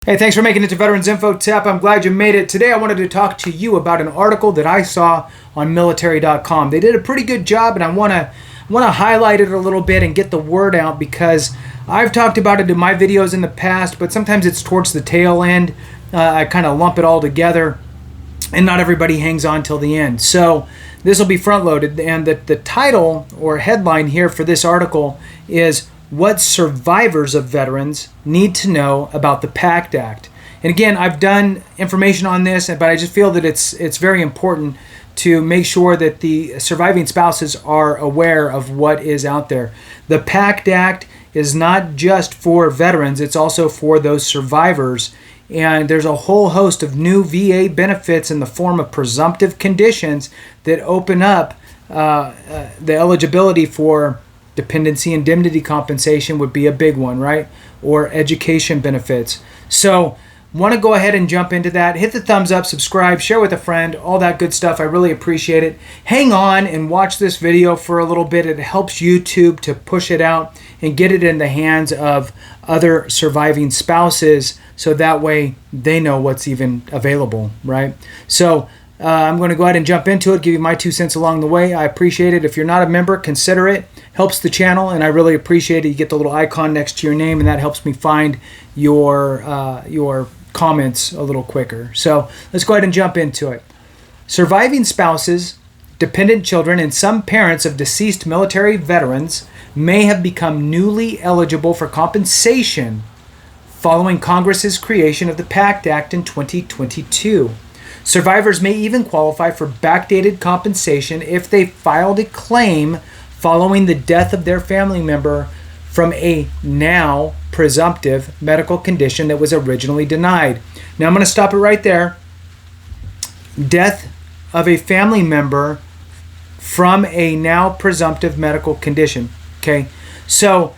Hey, thanks for making it to Veterans Info Tip. I'm glad you made it. Today I wanted to talk to you about an article that I saw on military.com. They did a pretty good job, and I want to highlight it a little bit and get the word out because I've talked about it in my videos in the past, but sometimes it's towards the tail end. I kind of lump it all together, and not everybody hangs on till the end. So this will be front-loaded, and the title or headline here for this article is what survivors of veterans need to know about the PACT Act. And again, I've done information on this, but I just feel that it's very important to make sure that the surviving spouses are aware of what is out there. The PACT Act is not just for veterans, it's also for those survivors. And there's a whole host of new VA benefits in the form of presumptive conditions that open up the eligibility for dependency indemnity compensation would be a big one, right? Or education benefits. So want to go ahead and jump into that. Hit the thumbs up, subscribe, share with a friend, all that good stuff. I really appreciate it. Hang on and watch this video for a little bit. It helps YouTube to push it out and get it in the hands of other surviving spouses so that way they know what's even available, right? So I'm going to go ahead and jump into it, give you my 2 cents along the way. I appreciate it. If you're not a member, consider it. Helps the channel, and I really appreciate it. You get the little icon next to your name, and that helps me find your comments a little quicker. So let's go ahead and jump into it. Surviving spouses, dependent children, and some parents of deceased military veterans may have become newly eligible for compensation following Congress's creation of the PACT Act in 2022. Survivors may even qualify for backdated compensation if they filed a claim following the death of their family member from a now presumptive medical condition that was originally denied. Now I'm going to stop it right there. Death of a family member from a now presumptive medical condition. Okay, so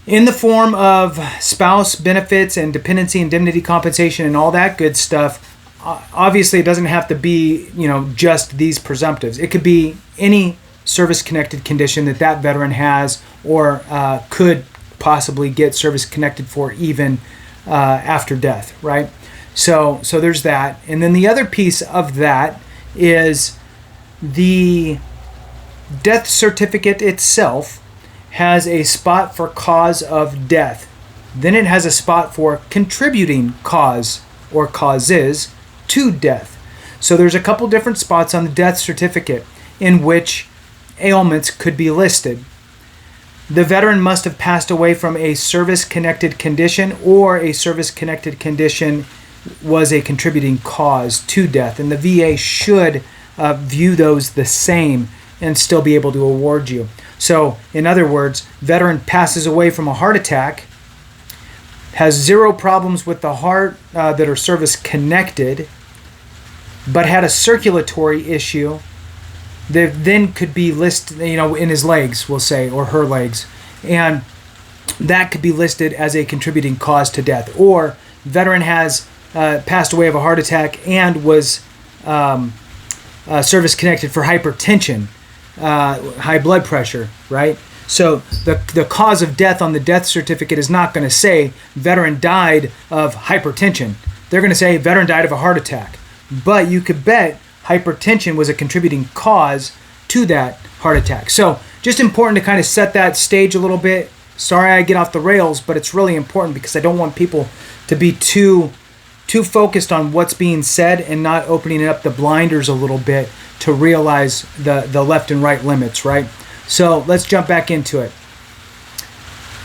in the form of spouse benefits and dependency indemnity compensation and all that good stuff, obviously it doesn't have to be, just these presumptives. It could be any service-connected condition that veteran has or could possibly get service-connected for even after death, right? So there's that. And then the other piece of that is the death certificate itself has a spot for cause of death. Then it has a spot for contributing cause or causes to death. So there's a couple different spots on the death certificate in which ailments could be listed. The veteran must have passed away from a service-connected condition, or a service-connected condition was a contributing cause to death. And the VA should view those the same and still be able to award you. So, in other words, veteran passes away from a heart attack, has zero problems with the heart that are service-connected, but had a circulatory issue that then could be listed, in his legs, we'll say, or her legs. And that could be listed as a contributing cause to death. Or veteran has passed away of a heart attack and was service-connected for hypertension, high blood pressure, right? So the cause of death on the death certificate is not going to say veteran died of hypertension. They're going to say veteran died of a heart attack. But you could bet hypertension was a contributing cause to that heart attack. So just important to kind of set that stage a little bit. Sorry I get off the rails, but it's really important because I don't want people to be too focused on what's being said and not opening up the blinders a little bit to realize the left and right limits, right? So let's jump back into it.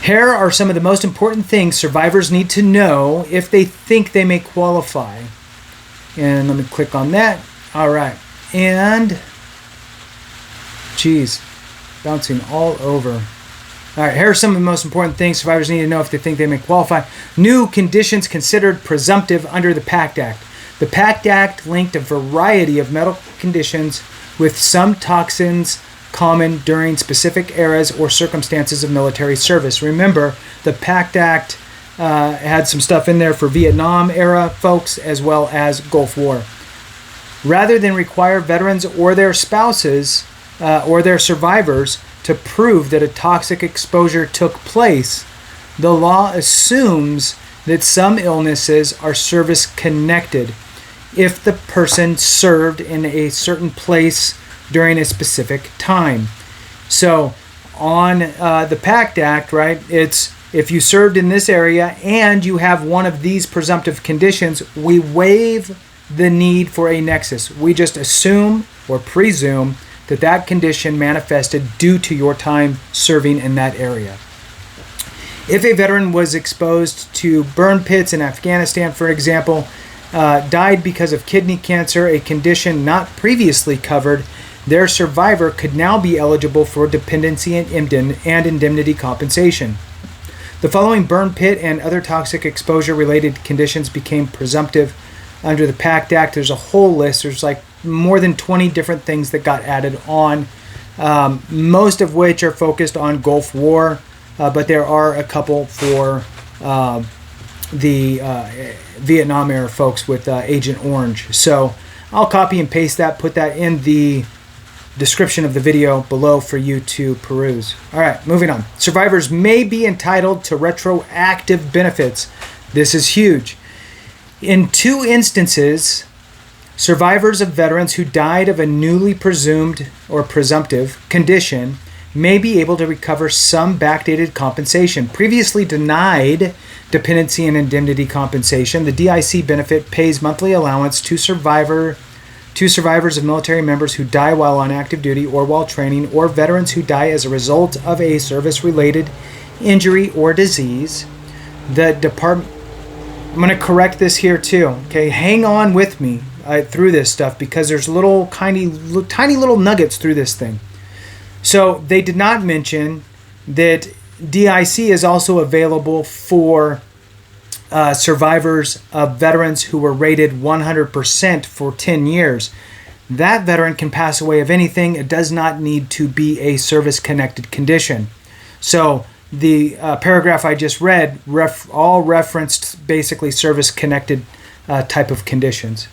Here are some of the most important things survivors need to know if they think they may qualify. And let me click on that. All right. And, bouncing all over. All right, here are some of the most important things survivors need to know if they think they may qualify. New conditions considered presumptive under the PACT Act. The PACT Act linked a variety of medical conditions with some toxins common during specific eras or circumstances of military service. Remember, the PACT Act had some stuff in there for Vietnam era folks as well as Gulf War. Rather than require veterans or their spouses or their survivors to prove that a toxic exposure took place, the law assumes that some illnesses are service-connected if the person served in a certain place during a specific time. So on the PACT Act, right, it's if you served in this area and you have one of these presumptive conditions, we waive the need for a nexus. We just assume or presume that that condition manifested due to your time serving in that area. If a veteran was exposed to burn pits in Afghanistan, for example, died because of kidney cancer, a condition not previously covered, their survivor could now be eligible for dependency and indemnity compensation. The following burn pit and other toxic exposure-related conditions became presumptive under the PACT Act. There's a whole list. There's like more than 20 different things that got added on, most of which are focused on Gulf War, but there are a couple for the Vietnam era folks with Agent Orange. So I'll copy and paste that, put that in the description of the video below for you to peruse. All right, moving on. Survivors may be entitled to retroactive benefits. This is huge. In 2 instances, survivors of veterans who died of a newly presumed or presumptive condition may be able to recover some backdated compensation. Previously denied dependency and indemnity compensation, the DIC benefit pays monthly allowance to survivors of military members who die while on active duty or while training, or veterans who die as a result of a service-related injury or disease. The department, I'm going to correct this here too. Okay, hang on with me through this stuff because there's little tiny little nuggets through this thing. So they did not mention that DIC is also available for survivors of veterans who were rated 100% for 10 years. That veteran can pass away of anything. It does not need to be a service-connected condition. So the paragraph I just read all referenced basically service-connected type of conditions.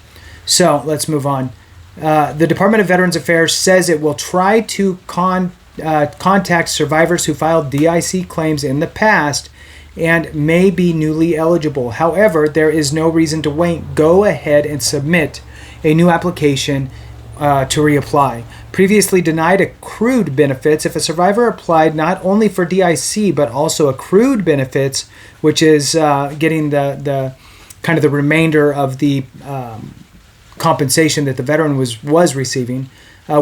So let's move on. The Department of Veterans Affairs says it will try to contact survivors who filed DIC claims in the past and may be newly eligible. However, there is no reason to wait. Go ahead and submit a new application to reapply. Previously denied accrued benefits. If a survivor applied not only for DIC but also accrued benefits, which is getting the kind of the remainder of the compensation that the veteran was receiving,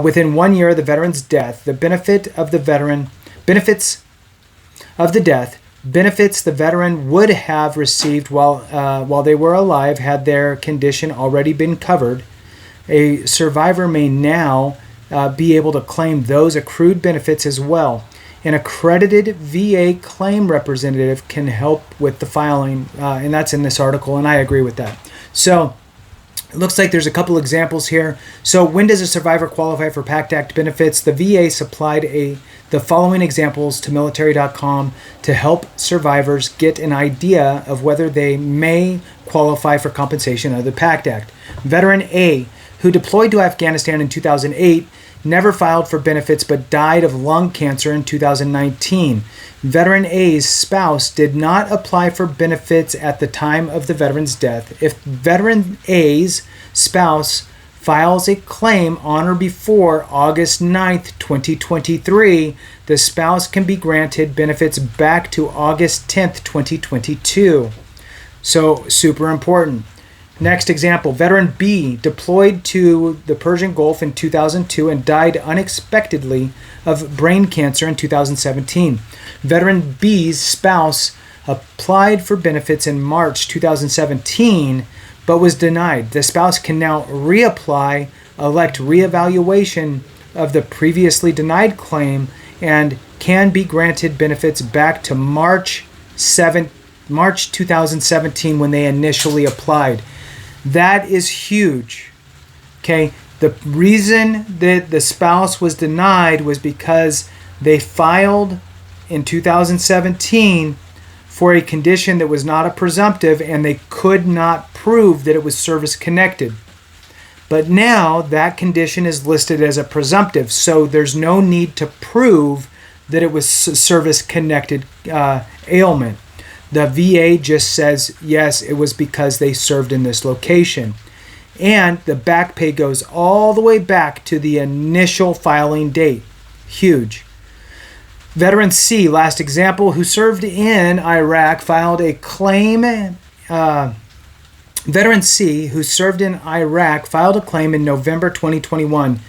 within 1 year of the veteran's death, the benefits of the benefits the veteran would have received while they were alive had their condition already been covered. A survivor may now be able to claim those accrued benefits as well. An accredited VA claim representative can help with the filing, and that's in this article, and I agree with that. So it looks like there's a couple examples here. So when does a survivor qualify for PACT Act benefits? The VA supplied the following examples to military.com to help survivors get an idea of whether they may qualify for compensation under the PACT Act. Veteran A, who deployed to Afghanistan in 2008, never filed for benefits but died of lung cancer in 2019. Veteran A's spouse did not apply for benefits at the time of the veteran's death. If Veteran A's spouse files a claim on or before August 9th, 2023, the spouse can be granted benefits back to August 10th, 2022. So, super important. Next example, Veteran B deployed to the Persian Gulf in 2002 and died unexpectedly of brain cancer in 2017. Veteran B's spouse applied for benefits in March 2017 but was denied. The spouse can now reapply, elect reevaluation of the previously denied claim, and can be granted benefits back to March 2017 when they initially applied. That is huge. Okay, the reason that the spouse was denied was because they filed in 2017 for a condition that was not a presumptive and they could not prove that it was service connected. But now that condition is listed as a presumptive, so there's no need to prove that it was service connected ailment. The VA just says, yes, it was because they served in this location. And the back pay goes all the way back to the initial filing date. Huge. Veteran C, last example, who served in Iraq, filed a claim. Veteran C, who served in Iraq, filed a claim in November 2021,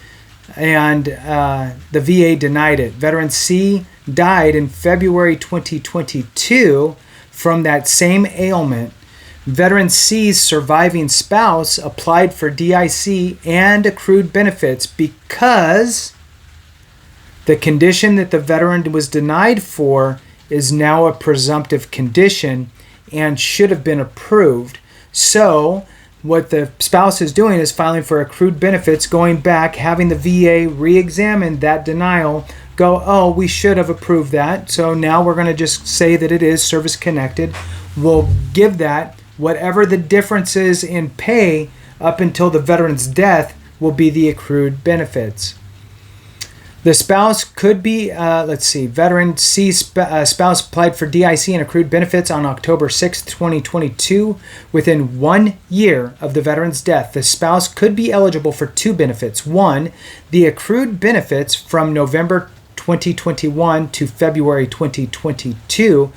and the VA denied it. Veteran C died in February 2022 from that same ailment. Veteran C's surviving spouse applied for DIC and accrued benefits because the condition that the veteran was denied for is now a presumptive condition and should have been approved. So what the spouse is doing is filing for accrued benefits, going back, having the VA re-examine that denial, go, oh, we should have approved that. So now we're going to just say that it is service-connected. We'll give that. Whatever the difference is in pay up until the veteran's death will be the accrued benefits. The spouse could be, Veteran C's spouse applied for DIC and accrued benefits on October 6, 2022. Within 1 year of the veteran's death, the spouse could be eligible for two benefits. One, the accrued benefits from November 2021 to February 2022,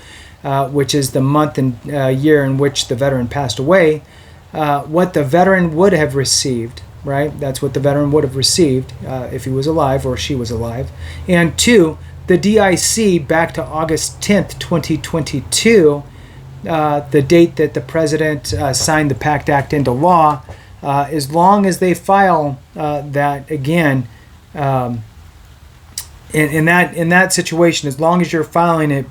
which is the month and year in which the veteran passed away, what the veteran would have received. Right? That's what the veteran would have received if he was alive or she was alive. And two, the DIC back to August 10th, 2022, the date that the president signed the PACT Act into law, as long as they file that again, in that situation, as long as you're filing it,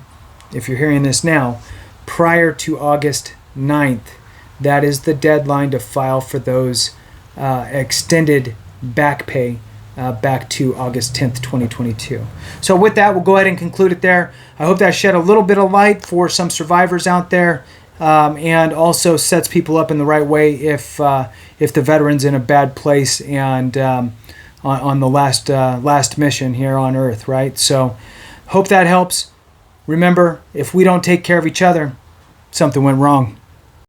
if you're hearing this now, prior to August 9th, that is the deadline to file for those extended back pay back to August 10th, 2022. So with that, we'll go ahead and conclude it there. I hope that shed a little bit of light for some survivors out there, and also sets people up in the right way if the veteran's in a bad place and on the last mission here on Earth, right? So hope that helps. Remember, if we don't take care of each other, something went wrong.